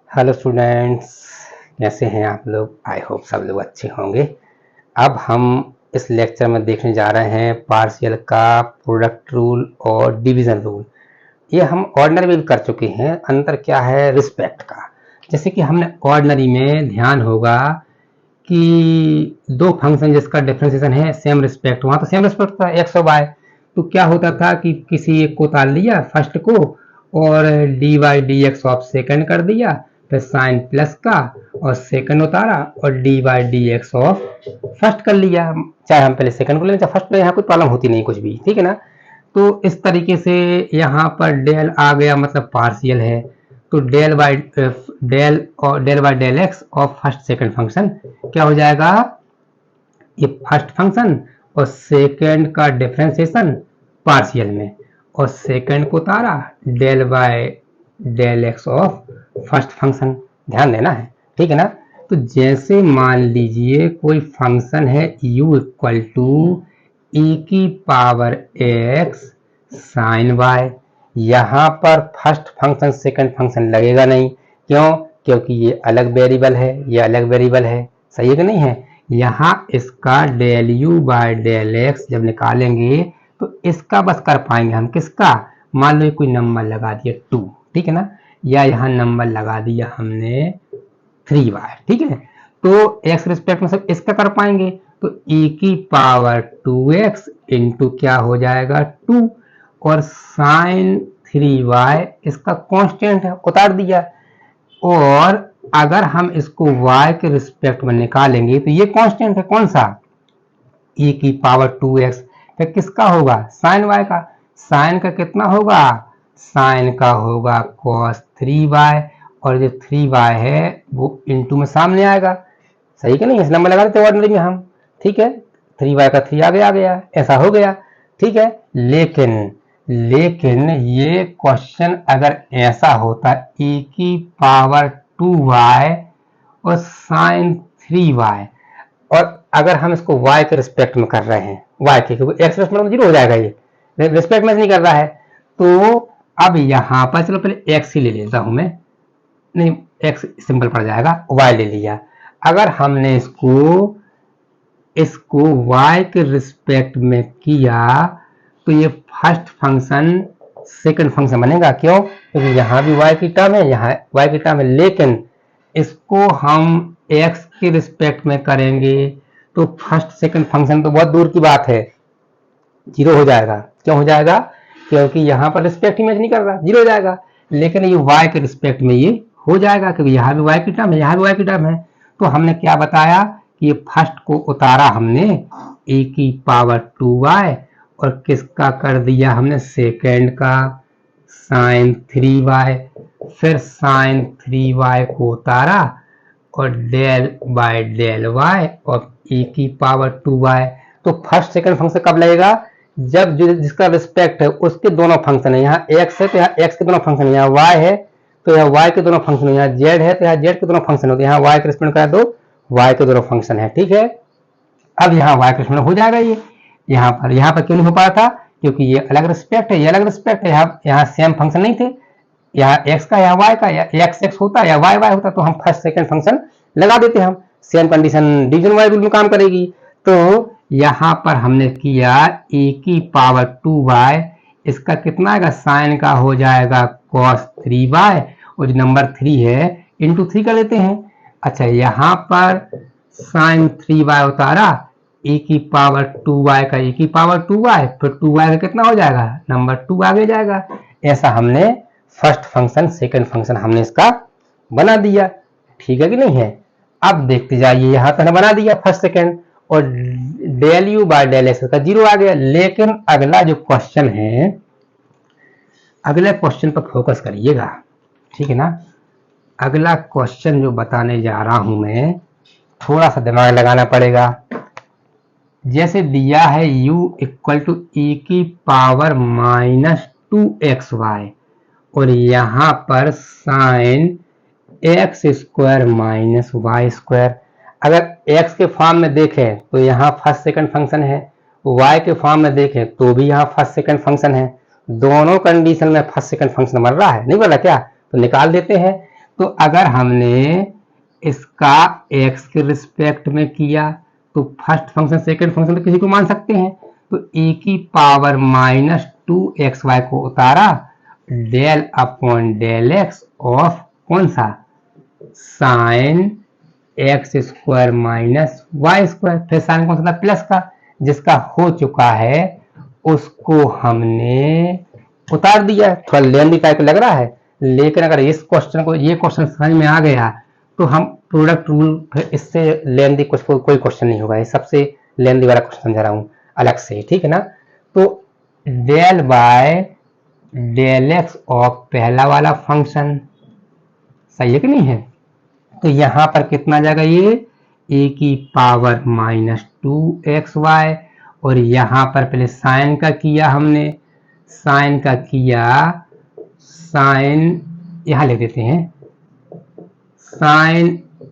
Hello students, कैसे हैं आप लोग। आई होप सब लोग अच्छे होंगे। अब हम इस लेक्चर में देखने जा रहे हैं पार्शियल का प्रोडक्ट रूल और डिवीजन रूल। ये हम ऑर्डिनरी में कर चुके हैं। अंतर क्या है रिस्पेक्ट का। जैसे कि हमने ऑर्डिनरी में ध्यान होगा कि दो फंक्शन जिसका डिफरेंशिएशन है सेम रिस्पेक्ट, वहाँ तो सेम रिस्पेक्ट था एक्स और वाई। तो क्या होता था कि किसी एक को उतार लिया फर्स्ट को और d y d x of second कर दिया, फिर साइन प्लस का और सेकंड उतारा और d y d x of first कर लिया। चाहे हम पहले सेकंड को लें चाहे फर्स्ट, यहाँ कोई प्रॉब्लम होती नहीं कुछ भी, ठीक है ना। तो इस तरीके से यहाँ पर डेल आ गया, मतलब पार्शियल है। तो del by del x of first second function क्या हो जाएगा, ये फर्स्ट फंक्शन और सेकंड का डिफरेंशिएशन पार्शियल में, और सेकंड को उतारा del by del x of first function. ध्यान देना है, ठीक है ना। तो जैसे मान लीजिए कोई फंक्शन है u इक्वल टू e की पावर x साइन y। यहाँ पर फर्स्ट फंक्शन सेकंड फंक्शन लगेगा नहीं, क्यों? क्योंकि ये अलग वेरिएबल है, ये अलग वेरिएबल है, सही है कि नहीं है। यहाँ इसका del u by del x जब निकालेंगे तो इसका बस कर पाएंगे हम, किसका? मान लो कोई नंबर लगा दिया 2, ठीक है ना, या यहाँ नंबर लगा दिया हमने 3y, ठीक है। तो x रिस्पेक्ट में सब इसका कर पाएंगे, तो e की पावर 2x इंटू क्या हो जाएगा 2, और साइन 3y इसका कांस्टेंट है, उतार दिया। और अगर हम इसको y के रिस्पेक्ट में निकालेंगे तो ये कांस्टेंट है, कौन सा? e की पावर 2x, फिर किसका होगा? साइन y का। साइन का कितना होगा? साइन का होगा cos 3y, और जो 3y है वो इंटू में सामने आएगा, सही कि नहीं। इस नंबर लगा देते ऑर्डिनरी में हम, ठीक है। 3y का 3 आगे आ गया, ऐसा हो गया, ठीक है। लेकिन ये क्वेश्चन अगर ऐसा होता e की पावर 2y और साइन 3y, और अगर हम इसको y के रिस्पेक्ट में कर रहे हैं, y के, क्योंकि x रिस्पेक्ट में 0 हो जाएगा, ये रिस्पेक्ट में नहीं कर रहा है। तो अब यहाँ पर चलो पहले x ही ले लेता हूं मैं, नहीं x सिंपल पड़ जाएगा, y ले लिया। अगर हमने इसको y के रिस्पेक्ट में किया तो ये फर्स्ट फंक्शन सेकंड फंक्शन बनेगा, क्यों? क्योंकि यहाँ भी y की टर्म है, यहाँ y की टर्म है। लेकिन इसको हम x के रिस्पेक्ट में करेंगे तो फर्स्ट सेकंड फंक्शन तो बहुत दूर की बात है, 0 हो जाएगा। क्यों हो जाएगा? क्योंकि यहाँ पर रिस्पेक्ट ही मैच नहीं कर रहा, 0 हो जाएगा। लेकिन ये y के रिस्पेक्ट में ये हो जाएगा, क्योंकि यहाँ भी y की टर्म है, यहाँ भी y की टर्म है। तो हमने क्या बताया कि ये फर्स्ट को उतारा हमने e की पावर 2y, और किसका कर दिया हमने? सेकेंड का साइन 3y, फिर साइन 3y को उतारा और डेल बाय डेल y और e की पावर 2y। तो फर्स्ट सेकंड फंक्शन कब लगेगा? जब जिसका रिस्पेक्ट है उसके दोनों फंक्शन है, यहाँ x है तो यहाँ x के दोनों फंक्शन है, यहाँ y है तो यहाँ y के दोनों फंक्शन है, यहाँ z है तो यहाँ z के दोनों फंक्शन होते हैं, यहाँ y के रिस्पेक्ट करा दो y के दोनों फंक्शन है, ठीक है। अब यहाँ y के रिस्पेक्ट हो जाएगा ये, यहाँ पर क्यों नहीं हो पाया था? क्योंकि ये अलग रिस्पेक्ट है, ये अलग रिस्पेक्ट है, यहाँ सेम फंक्शन नहीं थे, यहाँ x का यहाँ y का, या x होता या y होता, तो हम फर्स्ट सेकंड फंक्शन लगा देते हम, same condition division y rule में काम करेगी। तो यहाँ पर हमने किया e की पावर 2y, इसका कितना आएगा? साइन का हो जाएगा cos 3y, और जो नंबर 3 है इंटू 3 कर देते हैं। अच्छा, यहाँ पर साइन 3y उतारा, e की पावर 2y का e की पावर 2y, फिर 2y का कितना हो जाएगा? नंबर 2 आगे जाएगा। ऐसा हमने फर्स्ट फंक्शन सेकंड फंक्शन हमने इसका बना दिया, ठीक है कि नहीं है। अब देखते जाइए, यहाँ तो बना दिया फर्स्ट सेकंड, और del u by del x का 0 आ गया। लेकिन अगला जो क्वेश्चन है, अगले क्वेश्चन पर फोकस करिएगा, ठीक है ना। अगला क्वेश्चन जो बताने जा रहा हूं मैं, थोड़ा सा दिमाग लगाना पड़ेगा। जैसे दिया है u इक्वल टू e की पावर -2xy, और यहाँ पर sine x square minus y square. अगर x के फॉर्म में देखें तो यहाँ फर्स्ट सेकंड फंक्शन है, y के फॉर्म में देखें तो भी यहाँ फर्स्ट सेकंड फंक्शन है। दोनों कंडीशन में फर्स्ट सेकंड फंक्शन बन रहा है, नहीं बन रहा क्या? तो निकाल देते हैं। तो अगर हमने इसका x के रिस्पेक्ट में किया तो फर्स्ट फंक्शन सेकंड फंक्शन तो किसी को मान सकते हैं, तो e की पावर माइनस 2xy को उतारा del upon del x of कौन सा sine x square minus y square, फिर साइन कौन सा था प्लस का, जिसका हो चुका है उसको हमने उतार दिया। थोड़ा लेंथी टाइप लग रहा है, लेकिन अगर इस क्वेश्चन को ये क्वेश्चन समझ में आ गया तो हम प्रोडक्ट रूल इससे लेंथी कुछ कोई क्वेश्चन नहीं होगा। ये सबसे लेंथी वाला क्वेश्चन समझा रहा हूँ अलग से, ठीक है ना। तो del by del x of पहला वाला फंक्शन, सही है कि नहीं है। तो यहां पर कितना जाएगा, ये ए की पावर माइनस 2xy, और यहां पर पहले साइन का किया हमने, साइन का किया, साइन यहां लिख देते हैं sine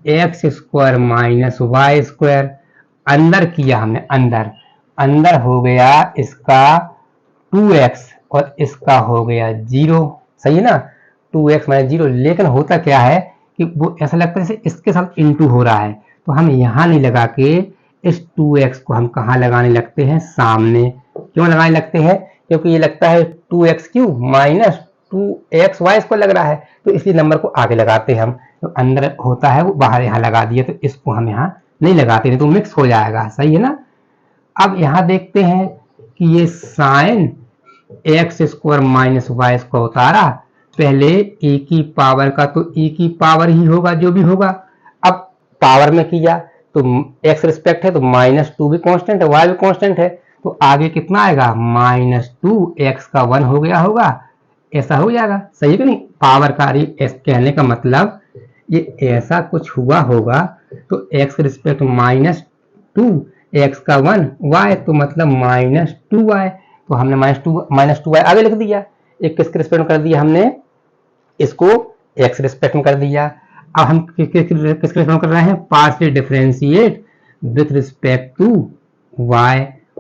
x square minus y square, अंदर किया हमने, अंदर अंदर हो गया इसका 2x और इसका हो गया 0, सही है ना, 2x माइनस 0। लेकिन होता क्या है कि वो ऐसा लगता है जैसे इसके साथ इंटू हो रहा है, तो हम यहां नहीं लगा के इस 2x को हम कहां लगाने लगते हैं, सामने। क्यों लगाने लगते हैं, क्योंकि ये लगता है 2x क्यूब माइनस 2xy को लग रहा है, तो इसलिए नंबर को आगे लगाते हैं हम। तो अंदर होता है वो बाहर यहाँ लगा दिया, तो इसको हम यहाँ नहीं लगाते, नहीं तो मिक्स हो जाएगा, सही है ना। अब यहाँ देखते हैं कि ये sine x square minus y square उतारा, पहले e की पावर का तो e की पावर ही होगा जो भी होगा। अब पावर में किया तो x रिस्पेक्ट है तो माइनस 2 भी कांस्टेंट है, y भी कांस्टेंट है, तो आगे कितना आएगा माइनस 2, x का 1 हो गया होगा, ऐसा हो जाएगा, सही है कि नहीं। पावर का कहने का मतलब ये ऐसा कुछ हुआ होगा, तो x रिस्पेक्ट माइनस 2, x का 1, y तो मतलब माइनस 2y, तो हमने माइनस 2y आगे लिख दिया। एक किसके रिस्पेक्ट में कर दिया हमने, इसको x रिस्पेक्ट में कर दिया। अब हम किसके रिस्पेक्ट में कर रहे हैं, partial differentiate with respect to y,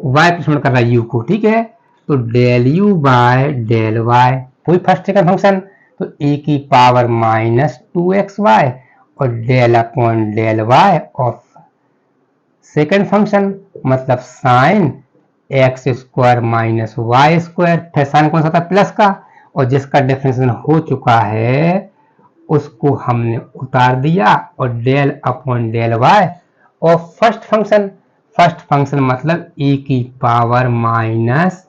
y respect कर रहा है u को, ठीक है। तो del u by del y, कोई फर्स्ट सेकंड फंक्शन, तो e की पावर माइनस 2xy और del upon del y of second function, मतलब sine x square minus y square, फिर साइन कौन सा था प्लस का, और जिसका डिफरेंशिएशन हो चुका है उसको हमने उतार दिया, और डेल अपॉन डेल वाई और फर्स्ट फंक्शन, फर्स्ट फंक्शन मतलब e की पावर माइनस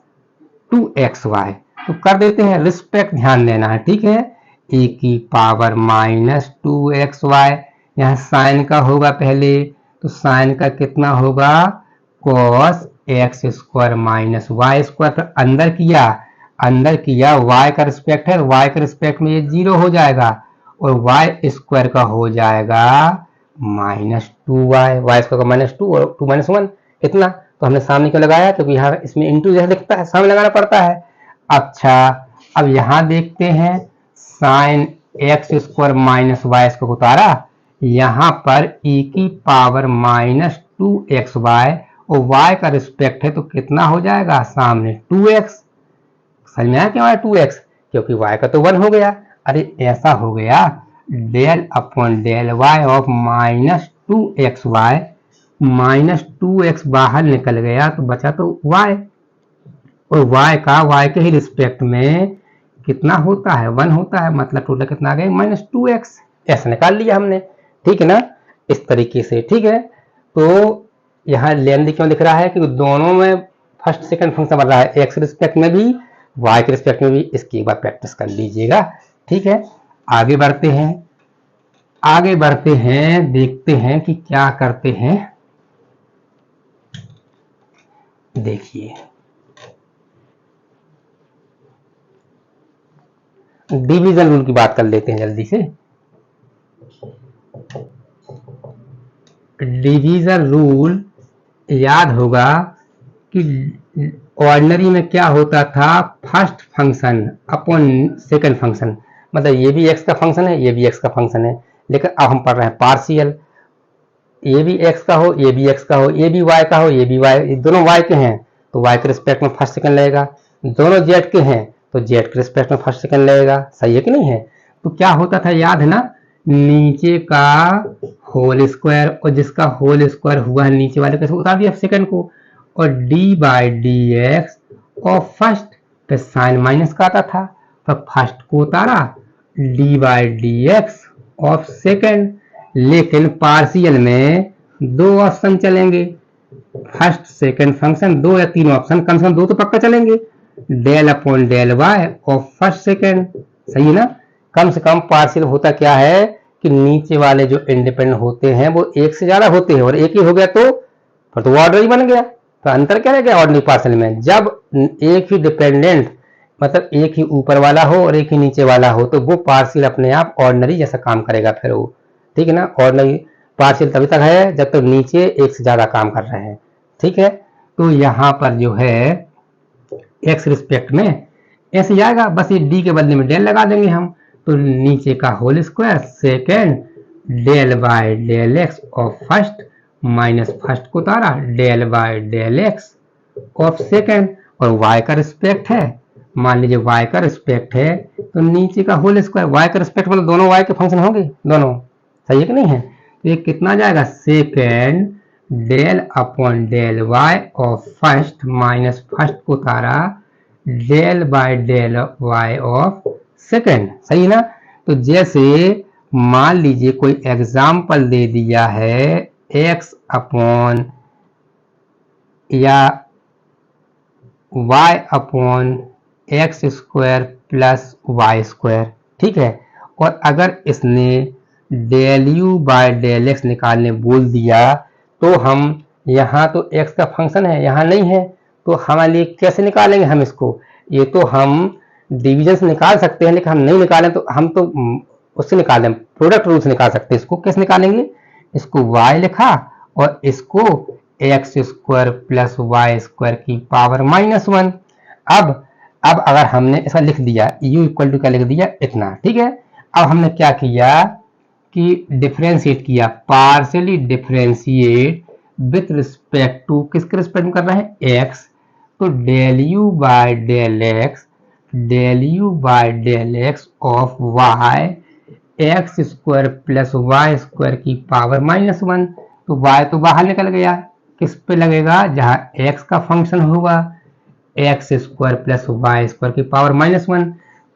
2xy, तो कर देते हैं, रिस्पेक्ट ध्यान देना है, ठीक है। e की पावर माइनस 2xy, यहाँ साइन का होगा पहले, तो साइन का कितना होगा cos x square minus y square, फिर अंदर किया y का रिस्पेक्ट है, y के रिस्पेक्ट में ये 0 हो जाएगा, और y स्क्वायर का हो जाएगा माइनस 2y, वाई स्क्वायर का माइनस 2 और 2 माइनस 1 कितना, तो हमने सामने क्यों लगाया, क्योंकि यहाँ इसमें इंटू जैसा दिखता है, सामने लगाना पड़ता है। अच्छा, अब यहाँ देखते हैं sine x square minus y square उतारा, यहाँ पर e की पावर माइनस 2xy और y का रिस्पेक्ट है, तो कितना हो जाएगा सामने 2x, समझ में आया क्यों आया 2x, क्योंकि y का तो 1 हो गया। अरे ऐसा हो गया del upon del y of minus 2xy, minus 2x बाहर निकल गया तो बचा तो y, और y के ही रिस्पेक्ट में कितना होता है 1 होता है, मतलब टोटल कितना आ गया माइनस 2x, ऐसा निकाल लिया हमने, ठीक है ना, इस तरीके से, ठीक है। तो यहाँ लेंथी क्यों दिख रहा है, क्योंकि दोनों में फर्स्ट सेकंड फंक्शन बन रहा है, एक्स रिस्पेक्ट में भी वाई के रिस्पेक्ट में भी, इसकी एक बार प्रैक्टिस कर लीजिएगा, ठीक है। आगे बढ़ते हैं, देखते हैं कि क्या करते हैं। देखिए डिवीजन रूल की बात कर लेते हैं जल्दी से। डिवीजन रूल याद होगा कि ऑर्डिनरी में क्या होता था, first function upon second function, मतलब ये भी x का फंक्शन है, ये भी x का फंक्शन है, लेकिन अब हम पढ़ रहे हैं पार्शियल, ये भी x का हो, ये भी x का हो, ये भी y का हो, ये भी y, दोनों y के हैं तो y के रिस्पेक्ट में फर्स्ट सेकंड लगेगा, दोनों z के हैं तो z के रिस्पेक्ट में फर्स्ट सेकंड लगेगा, सही है कि नहीं है। तो क्या होता था याद है ना, नीचे का होल स्क्वायर, और जिसका होल स्क्वायर हुआ है नीचे वाले कैसे उतार दिया सेकंड को, और D by D x of first पे साइन माइनस का आता था, तो फर्स्ट को उतारा D by D x of second, लेकिन पार्शियल में दो ऑप्शन चलेंगे, फर्स्ट सेकंड फंक्शन, दो या तीन ऑप्शन, कम से कम दो तो पक्का चलेंगे, del upon del y of first second, सही है ना। कम से कम पार्शियल होता क्या है कि नीचे वाले जो इंडिपेंडेंट होते हैं वो एक से ज्यादा होते हैं, और एक ही हो गया तो फिर तो ऑर्डर ही बन गया। तो अंतर क्या रह गया ऑर्डनरी पार्शियल में, जब एक ही डिपेंडेंट मतलब एक ही ऊपर वाला हो और एक ही नीचे वाला हो तो वो पार्शियल अपने आप ऑर्डनरी जैसा काम करेगा फिर वो, ठीक है ना। ऑर्डनरी पार्शियल तभी तक है जब तक नीचे एक से ज्यादा काम कर रहे हैं, ठीक है। तो यहाँ पर जो है एक्स रिस्पेक्ट में ऐसे जाएगा, बस ये डी के बदले में डेल लगा देंगे हम, तो नीचे का whole square second del by del x of first minus first को उतारा del by del x of second, और y का रिस्पेक्ट है, मान लीजिए y का रिस्पेक्ट है तो नीचे का होल स्क्वायर, y का रिस्पेक्ट मतलब दोनों y के फंक्शन होंगे दोनों, सही है कि नहीं है। तो ये कितना जाएगा second del upon del y of first minus first को उतारा del by del y of second, सही ना। तो जैसे मान लीजिए कोई एग्जाम्पल दे दिया है x अपॉन या y upon x square plus y square, ठीक है, और अगर इसने del u by del x निकालने बोल दिया तो हम यहाँ तो x का फंक्शन है यहाँ नहीं है, तो हमारे लिए कैसे निकालेंगे हम इसको, ये तो हम डिवीजन से निकाल सकते हैं लेकिन हम नहीं निकालें तो हम तो उससे निकाल दें, प्रोडक्ट रूल से निकाल सकते हैं। इसको कैसे निकालेंगे, इसको y लिखा और इसको x square plus y square की पावर -1। अब अगर हमने ऐसा लिख दिया u इक्वल टू क्या लिख दिया इतना, ठीक है। अब हमने क्या किया कि डिफरेंशिएट किया, partially differentiate with respect to, किसके रिस्पेक्ट में कर रहे हैं x, तो del u by del x, del u by del x of y x square plus y square की पावर -1, तो y तो बाहर निकल गया, किस पे लगेगा जहां x का फंक्शन होगा x square plus y square की पावर -1,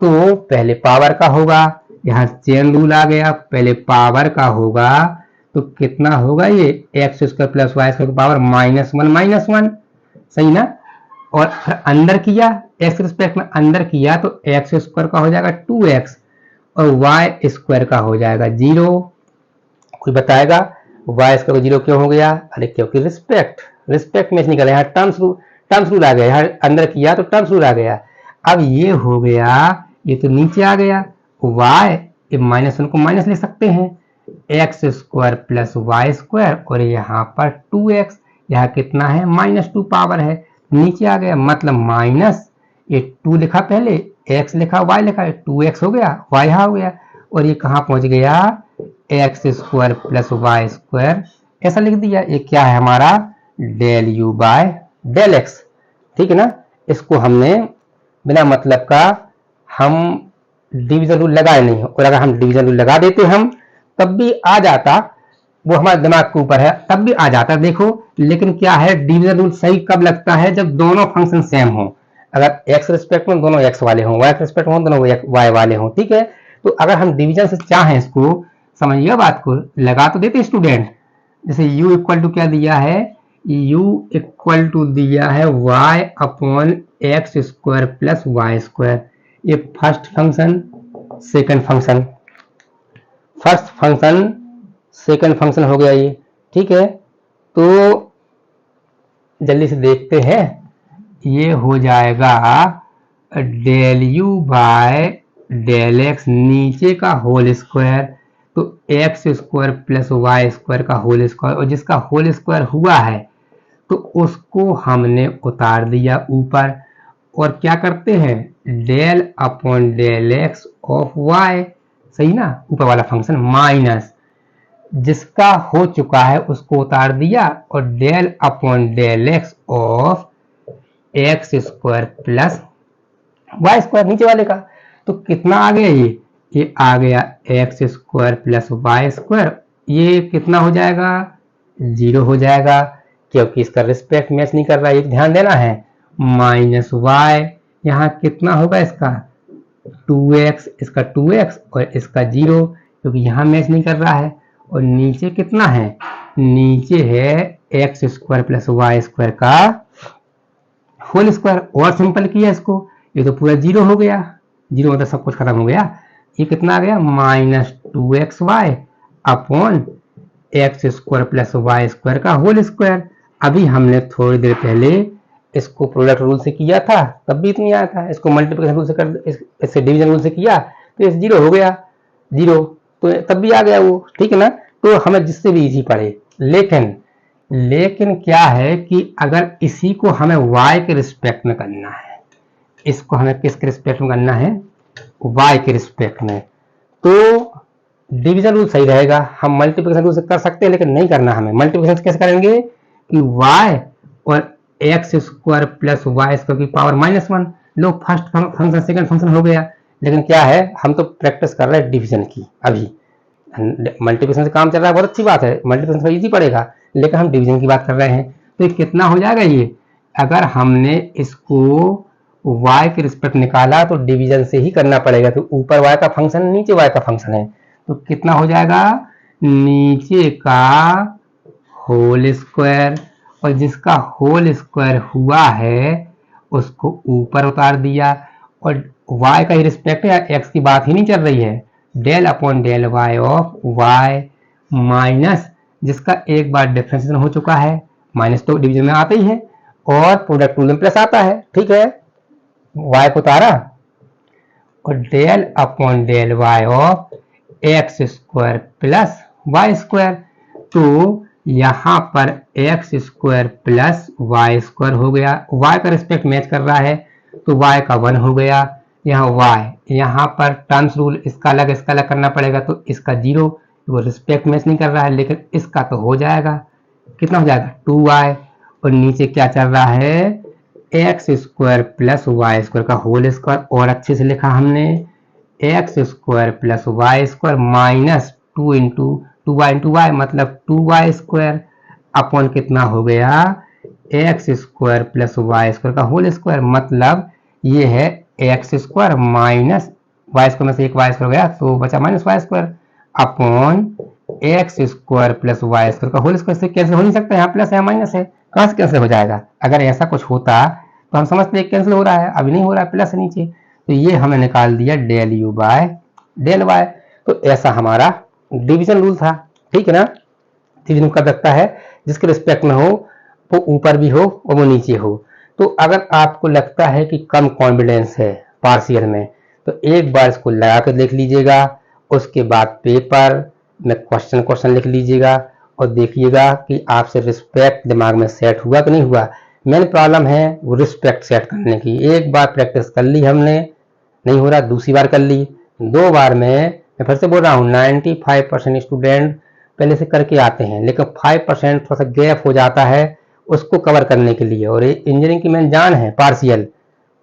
तो पहले पावर का होगा, यहाँ चेन रूल आ गया, पहले पावर का होगा तो कितना होगा ये x square plus y square की पावर -1, सही ना। और फिर अंदर किया एक्स रिस्पेक्ट में अंदर किया तो एक्स स्क्वायर का हो जाएगा 2x और वाई स्क्वायर का हो जाएगा 0। कोई बताएगा वाई स्क्वायर को 0 क्यों हो गया, अरे क्योंकि रिस्पेक्ट में निकला, यहाँ टर्म्स रूल आ गया, यहाँ अंदर किया तो टर्म्स रूल आ गया। अब ये हो गया, ये तो नीचे आ गया, y -1 को माइनस ले सकते हैं, x square plus y square और यहाँ पर 2x, यहाँ कितना है -2 पावर है, नीचे आ गया मतलब माइनस, ये 2 लिखा पहले x लिखा y लिखा 2x हो गया, y यहाँ हो गया, और ये कहाँ पहुंच गया x square plus y square, ऐसा लिख दिया। ये क्या है हमारा del u by del x, ठीक है ना। इसको हमने बिना मतलब का हम डिवीजन रूल लगाए नहीं, और अगर हम डिवीजन रूल लगा देते हम तब भी आ जाता, वो हमारे दिमाग के ऊपर है, तब भी आ जाता देखो। लेकिन क्या है डिवीजन रूल सही कब लगता है, जब दोनों फंक्शन सेम हो, अगर एक्स रिस्पेक्ट में दोनों एक्स वाले हों, वाई रिस्पेक्ट में दोनों वाई वाले हों, ठीक है। तो अगर हम डिवीजन से चाहें इसको, समझिए बात को, लगा तो देते स्टूडेंट, जैसे u इक्वल टू क्या दिया है, u इक्वल टू दिया है y upon x square plus y square, ये first function second function, first function second function हो गया ये, ठीक है। तो जल्दी से देखते हैं, ये हो जाएगा del u by del x नीचे का होल स्क्वायर, तो x square plus y square का होल स्क्वायर, और जिसका होल स्क्वायर हुआ है तो उसको हमने उतार दिया ऊपर, और क्या करते हैं del upon del x of y, सही ना, ऊपर वाला फंक्शन माइनस जिसका हो चुका है उसको उतार दिया, और del upon del x of x square plus y square नीचे वाले का, तो कितना आ गया ये ये आ गया x square plus y square, ये कितना हो जाएगा, 0 हो जाएगा क्योंकि इसका रिस्पेक्ट मैच नहीं कर रहा है, एक ध्यान देना है। माइनस वाई, यहाँ कितना होगा इसका 2x, इसका 2x और इसका 0 क्योंकि यहाँ मैच नहीं कर रहा है। और नीचे कितना है, नीचे है x square plus y square का होल स्क्वायर, और सिंपल किया इसको, ये तो पूरा 0 हो गया, 0 मतलब सब कुछ खत्म हो गया। ये कितना आ गया minus 2xy upon x square plus y square का होल स्क्वायर। अभी हमने थोड़ी देर पहले इसको प्रोडक्ट रूल से किया था, तब भी इतनी आया था, इसको मल्टीप्लिकेशन रूल से कर, इससे डिवीजन रूल से किया तो इस 0 हो गया 0, तो तब भी आ गया वो, ठीक है ना। तो हमें जिससे भी इजी पड़े, लेकिन क्या है कि अगर इसी को हमें y के रिस्पेक्ट में करना है, इसको हमें किसके रिस्पेक्ट में करना है, y के रिस्पेक्ट में, तो डिवीजन रूल सही रहेगा। हम मल्टीप्लिकेशन रूल से कर सकते हैं लेकिन नहीं करना हमें। मल्टीप्लिकेशन कैसे करेंगे कि y और x square plus y square की पावर -1, लो फर्स्ट फंक्शन सेकंड फंक्शन हो गया। लेकिन क्या है, हम तो प्रैक्टिस कर रहे हैं डिवीजन की, अभी मल्टीप्लिकेशन से काम चल रहा है, बहुत अच्छी बात है, मल्टीप्लिकेशन इजी पड़ेगा, लेकिन हम डिवीजन की बात कर रहे हैं। तो कितना हो जाएगा ये, अगर हमने इसको y के रिस्पेक्ट निकाला तो डिवीजन से ही करना पड़ेगा, तो ऊपर y का फंक्शन नीचे y का फंक्शन है, तो कितना हो जाएगा नीचे का होल स्क्वायर, और जिसका होल स्क्वायर हुआ है उसको ऊपर उतार दिया, और y का ही रिस्पेक्ट है, x की बात ही नहीं चल रही है, del upon del y of y minus जिसका एक बार डिफरेंशिएशन हो चुका है, माइनस तो डिवीजन में आता ही है और प्रोडक्ट रूल में प्लस आता है, ठीक है। y को उतारा और del upon del y of x square plus y square, तो यहाँ पर x square plus y square हो गया, y का रिस्पेक्ट मैच कर रहा है तो y का 1 हो गया, यहाँ y, यहाँ पर टर्म्स रूल इसका अलग करना पड़ेगा, तो इसका 0, वो रिस्पेक्ट मैच नहीं कर रहा है, लेकिन इसका तो हो जाएगा, कितना हो जाएगा 2y, और नीचे क्या चल रहा है x square plus y square का होल स्क्वायर, और अच्छे से लिखा हमने x square plus y square minus 2 into 2y into y मतलब 2y स्क्वायर अपॉन कितना हो गया x square plus y square का होल स्क्वायर, मतलब ये है x square minus y square में से एक वाई स्क्वायर गया तो बचा minus y square upon x square plus y square का होल स्क्वायर। से कैंसिल हो नहीं सकता, यहाँ प्लस है माइनस है, कहाँ से कैंसिल हो जाएगा। अगर ऐसा कुछ होता तो हम समझते हैं कैंसिल हो रहा है, अभी नहीं हो रहा है, प्लस है नीचे, तो ये हमने निकाल दिया del u by del y. तो ऐसा हमारा डिवीजन रूल था, ठीक है ना। डिवीजन कब लगता है, जिसके रिस्पेक्ट में हो वो ऊपर भी हो और वो नीचे हो। तो अगर आपको लगता है कि कम कॉन्फिडेंस है पार्शियल में, तो एक बार इसको लगा कर देख लीजिएगा, उसके बाद पेपर में क्वेश्चन लिख लीजिएगा और देखिएगा कि आपसे रिस्पेक्ट दिमाग में सेट हुआ कि नहीं हुआ। मेन प्रॉब्लम है वो रिस्पेक्ट सेट करने की। एक बार प्रैक्टिस कर ली हमने, नहीं हो रहा, दूसरी बार कर ली, 2 बार में मैं फिर से बोल रहा हूँ 95% स्टूडेंट पहले से करके आते हैं, लेकिन 5% थोड़ा सा गैप हो जाता है उसको कवर करने के लिए। और ये इंजीनियरिंग की मेन जान है पार्शियल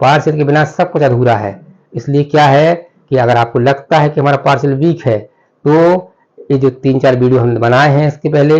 के बिना सब कुछ अधूरा है। इसलिए क्या है कि अगर आपको लगता है कि हमारा पार्शियल वीक है, तो ये जो 3-4 वीडियो हमने बनाए हैं इसके पहले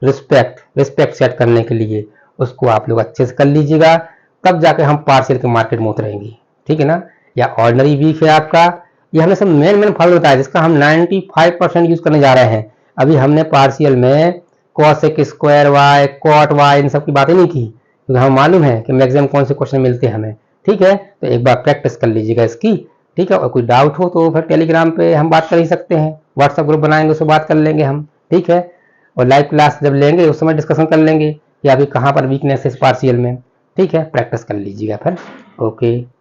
रिस्पेक्ट सेट करने के लिए, उसको आप लोग अच्छे से कर लीजिएगा, तब जाकर हम पार्शियल के मार्केट में उतरेंगे, ठीक है ना। या ऑर्डिनरी वीक है आपका, ये हमें सब मेन फॉर्मूला बताया जिसका हम 95% यूज करने जा रहे हैं। अभी हमने पार्शियल में cosec square y, cot y, इन सब की बातें नहीं की, क्योंकि हमें मालूम है कि मैक्सिमम कौन से क्वेश्चन मिलते हैं हमें, ठीक है। तो एक बार प्रैक्टिस कर लीजिएगा इसकी, ठीक है। और कोई डाउट हो तो फिर टेलीग्राम पे हम बात कर ही सकते हैं, व्हाट्सएप ग्रुप बनाएंगे उससे बात कर लेंगे हम, ठीक है। और लाइव क्लास जब लेंगे उस समय डिस्कशन कर लेंगे कि अभी कहाँ पर वीकनेस है पार्शियल में, ठीक है। प्रैक्टिस कर लीजिएगा फिर, ओके।